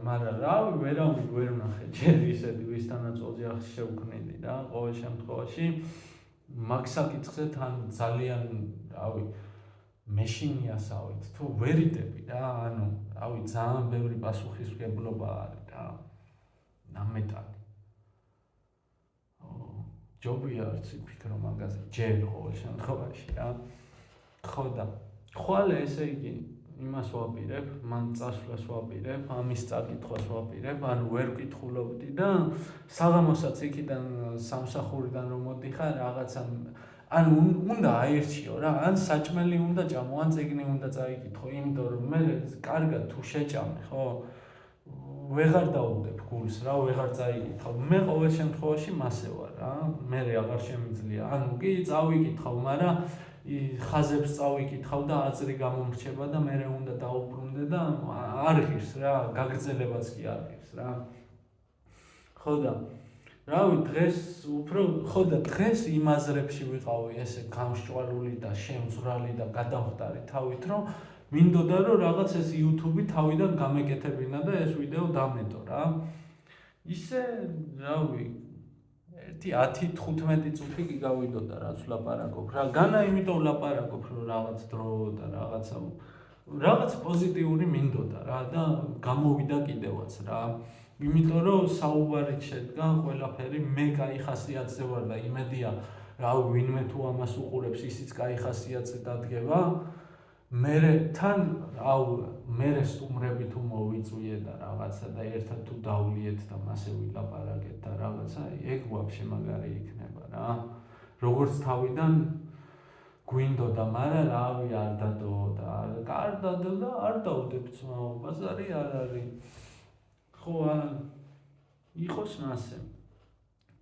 მაგრამ რავი ვერ ვნახე ჯერ ისეთი ვისთანაც ოჯახში შევქმნიდი რა ყოველ შემთხვევაში მაგ საკითხზე თან ძალიან რავი მეშინიასავით თუ ვერიდები რა ანუ რავი ძალიან ბევრი პასუხისმგებლობა არის რა ნამეტანი ჯობია არც ვიფიქრო მაგაზე ჯერ ყოველ შემთხვევაში რა ხო და ხვალე ესე იგი იმას ვაპირებ, მან წასვლას ვაპირებ, ამის წაკითხვას ვაპირებ, ანუ ვერ ვკითხულობდი და საღამოსაც იქიდან სამსახურიდან რომ მოდიხარ რაღაცა ანუ უნდა აერჩიო რა, ან საჭმელი უნდა ჭამო, ან წიგნი უნდა წაიკითხო, იმიტომ რომ მე კარგად თუ შეჭამე, ხო? ვეღარ დაუდებ გულს რა, ვეღარ წაიკითხავ. მე ყოველ შემთხვევაში მასე ვარ რა, მე აღარ შემიძლია. ანუ კი წავიკითხავ, მაგრამ ხაზებს წავიკითხავ და აზრი გამომრჩება და მე უნდა დაუბრუნდე და არ ღირს რა, გაგრძელებაც კი არ ღირს რა. ხო და რავი დღეს უფრო ხო და დღეს იმ აზრებში ვიყავი ესე გამსჭვალული და შემძვრალი და გადამხდარი თავით რომ მინდოდა რომ რაღაც ეს YouTube-ი თავიდან გამეკეთებინა და ეს ვიდეო დამეტო რა. ისე რავი 10-15 წუთი კი გავიდოდა რაც ვლაპარაკობ რა. განა იმიტომ ვლაპარაკობ რომ რაღაც დრო და რაღაც პოზიტიური მინდოდა რა და გამოვიდა კიდევაც რა. იმიტომ რომ საუბარით შედგა ყველაფერი მე კაი ხასიათზე ვარ და იმედია რა ვინმე თუ ამას უყურებს ისიც კაი ხასიათზე დადგება. მე თან მე სტუმრები თუ მოვიწვიე და რაღაცა და ერთად თუ დავლიეთ და მასე ვილაპარაკეთ და რაღაცა ეგ ვაფშე მაგარი იქნება რა. როგორც თავიდან გვინდოდა, მაგრამ რავი არ დადო და არ დადო და არ დავდებ ძმაო, ბაზარი არ არის. ხო იყოს მასე.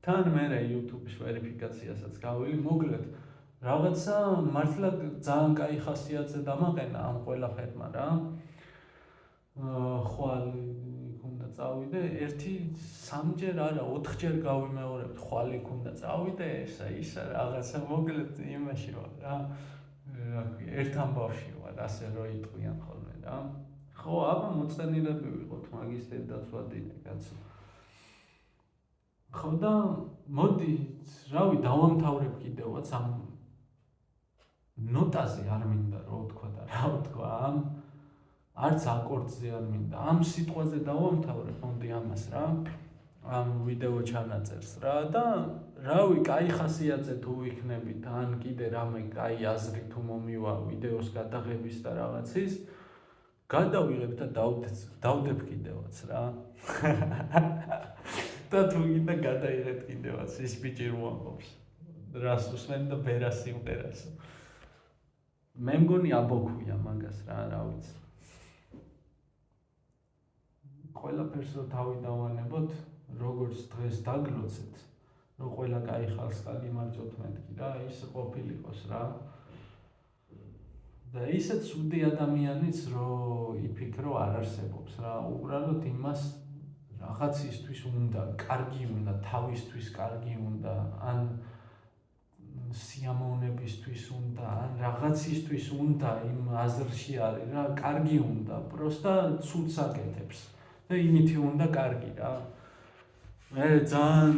თან მე YouTube-ის ვერიფიკაციასაც გავილი, მოკლედ რაღაცა მართლა ძალიან კაი ხასიათზე დამაყენა ამ ყველაფერმა რა. ხვალ იქ უნდა წავიდე, 1-3ჯერ არა, 4ჯერ გავიმეორებთ, ხვალ იქ უნდა წავიდე, ისა რაღაცა მოკლედ იმაში ვარ რა. რა ქვია, ერთ ამბავში ვარ, ასე რომ იტყვიან ხოლმე რა. ხო, აბა მოწყენილები ვიყოთ მაგისტერი დაცვადინე კაცო. ხო და მოდი, რავი, დავამთავრებ კიდევაც ამ ნოტაზე არ მინდა რა ვთქვა და რა ვთქვა ამ არც აკორდზე არ მინდა ამ სიტყვაზე დავამთავრებ მომდი ამას რა ამ ვიდეო ჩანაწერს რა და რავი კაი ხასიათზე თუ იქნებით ან კიდე რამე კაი აზრი თუ მომივა ვიდეოს გადაღების და რაღაცის გადავიღებ და დავდებ კიდევაც რა და თუ კიდე გადაიღეთ კიდევაც ის ბიჭი რო ამბობს რას უსმენ და ბერას სიმღერას მე მგონი აბოქვია მაგას რა ვიცი. ყველაფერს რო თავი დავანებოთ, როგორც დღეს დაგლოცეთ, რომ ყველა კაი ხალხს გაგიმარჯვოთ მეთქი რა, ის ყოფილიყოს რა. და ისეთ ცუდი ადამიანიც რო იფიქრო არ არსებობს რა, უბრალოდ იმას რაღაცისთვის უნდა, კარგი უნდა, თავისთვის კარგი უნდა, ან სიამოვნებისთვის უნდა, ან რაღაცისთვის უნდა იმ აზრში არის რა, კარგი უნდა, პროსტა ცუდს აკეთებს და იმითი უნდა კარგი რა. მე ძალიან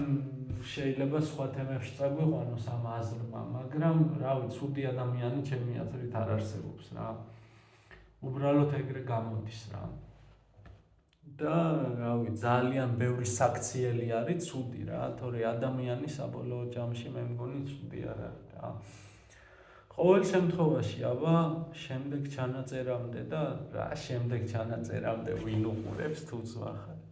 შეიძლება სხვა თემებში წაგვიყვანოს ამ აზრმა, მაგრამ რავი, ცუდი ადამიანი ჩემი აზრით არ არსებობს რა. უბრალოდ ეგრე გამოდის რა. და რავი, ძალიან ბევრი საქციელი არის ცუდი რა, თორე ადამიანი საბოლოო ჯამში მე მგონი ცუდი არ არის რა. ყოველ შემთხვევაში, აბა, შემდეგ ჩანაწერამდე და რა შემდეგ ჩანაწერამდე ვინ უყურებს თუ ზვახარ.